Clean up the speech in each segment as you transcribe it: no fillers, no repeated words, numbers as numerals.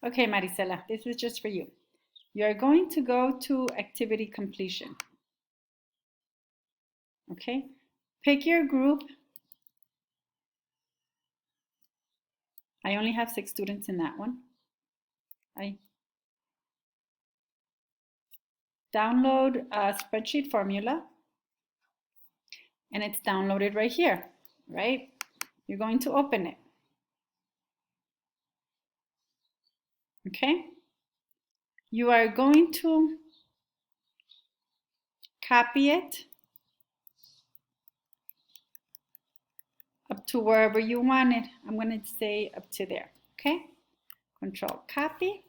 Okay, Marisela, this is just for you. You're going to go to activity completion. Okay, pick your group. I only have 6 students in that one. I download a spreadsheet formula, and it's downloaded right here, right? You're going to open it. Okay? You are going to copy it up to wherever you want it. I'm going to say up to there. Okay? Control copy.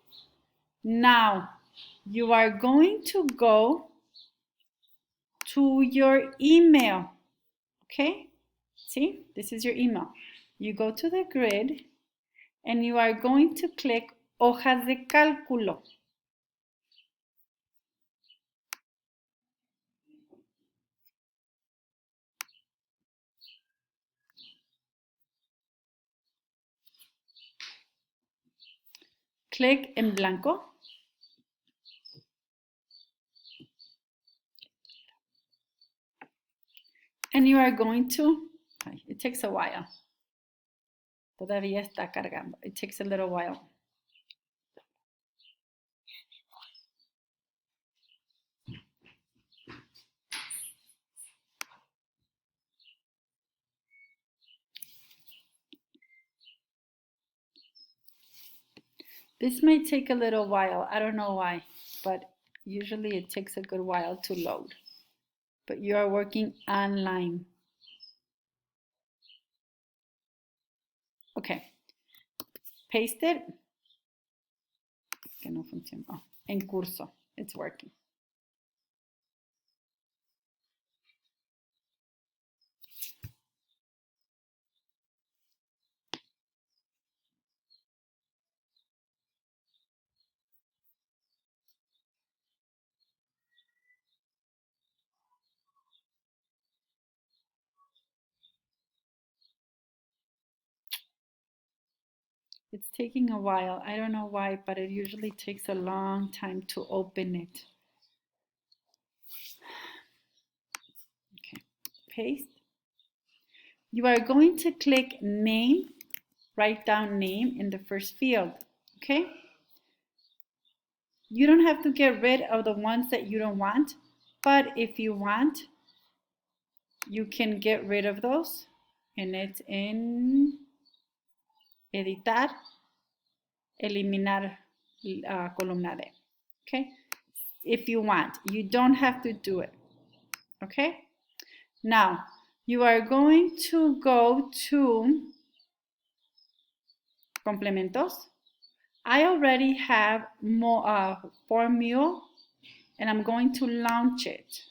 Now, you are going to go to your email. Okay? See, this is your email. You go to the grid and you are going to click hojas de cálculo. Click en blanco. And you are going to, it takes a while. Todavía está cargando. It takes a little while. This may take a little while. I don't know why, but usually it takes a good while to load. But you are working online. Okay. Paste it. Que no funciona. Oh, en curso. It's working. It's taking a while. I don't know why, but it usually takes a long time to open it. Okay, paste. You are going to click name, write down name in the first field, okay? You don't have to get rid of the ones that you don't want, but if you want, you can get rid of those, and it's in editar, eliminar columna D, okay? If you want, you don't have to do it, okay? Now, you are going to go to complementos. I already have FormMule, and I'm going to launch it.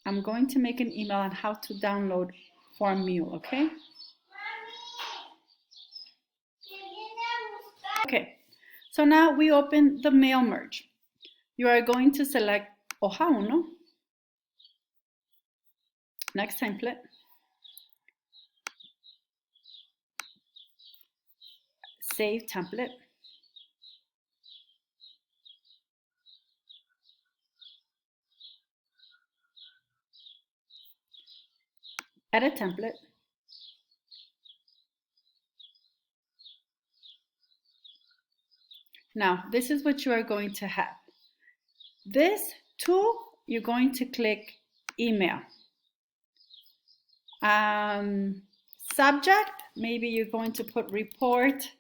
I'm going to make an email on how to download FormMule, okay? Okay, so now we open the mail merge. You are going to select hoja 1, next template, save template, edit template, now this is what you are going to have. This tool, you're going to click email. Subject, maybe you're going to put report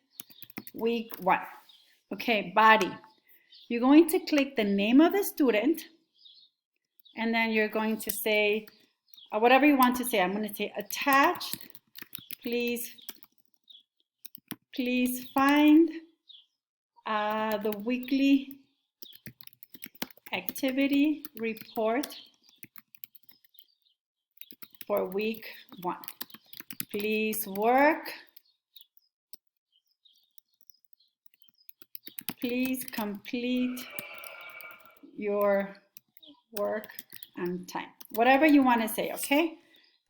week 1. Okay, body. You're going to click the name of the student, and then you're going to say whatever you want to say. I'm going to say attached. Please find the weekly activity report for week 1. Please complete your work on time. Whatever you want to say, okay?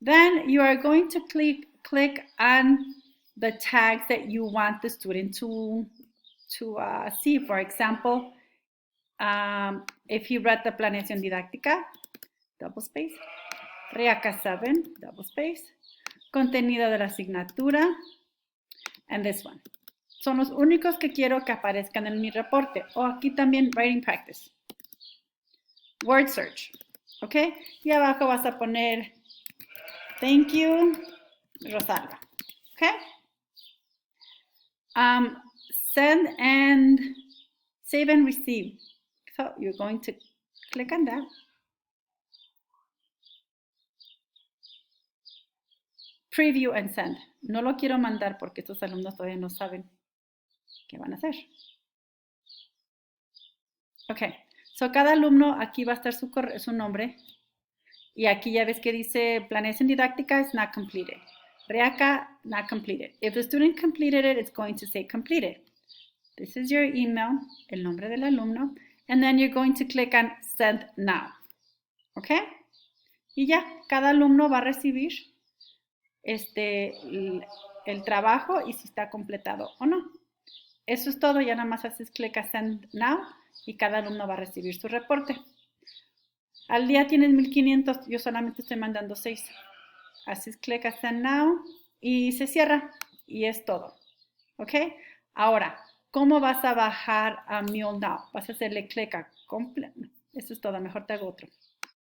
Then you are going to click click on the tags that you want the student to see. For example, if you read the planeación didáctica, double space, REACA 7, double space, contenido de la asignatura, and this one. Son los únicos que quiero que aparezcan en mi reporte. O aquí también, writing practice. Word search, ¿ok? Y abajo vas a poner, thank you, Rosalba, ¿ok? Send and save and receive. So you're going to click on that. Preview and send. No lo quiero mandar porque estos alumnos todavía no saben qué van a hacer. Ok, so cada alumno aquí va a estar su nombre y aquí ya ves que dice planeación didáctica is not completed. REACA not completed. If the student completed it, it's going to say completed. This is your email, el nombre del alumno, and then you're going to click on send now. Ok, y ya, cada alumno va a recibir el trabajo y si está completado o no. Eso es todo, ya nada más haces clic a Send Now y cada alumno va a recibir su reporte. Al día tienes 1500, yo solamente estoy mandando 6. Haces clic a Send Now y se cierra y es todo. ¿Ok? Ahora, ¿cómo vas a bajar a Mule Now? Vas a hacerle clic a completo. Eso es todo, mejor te hago otro.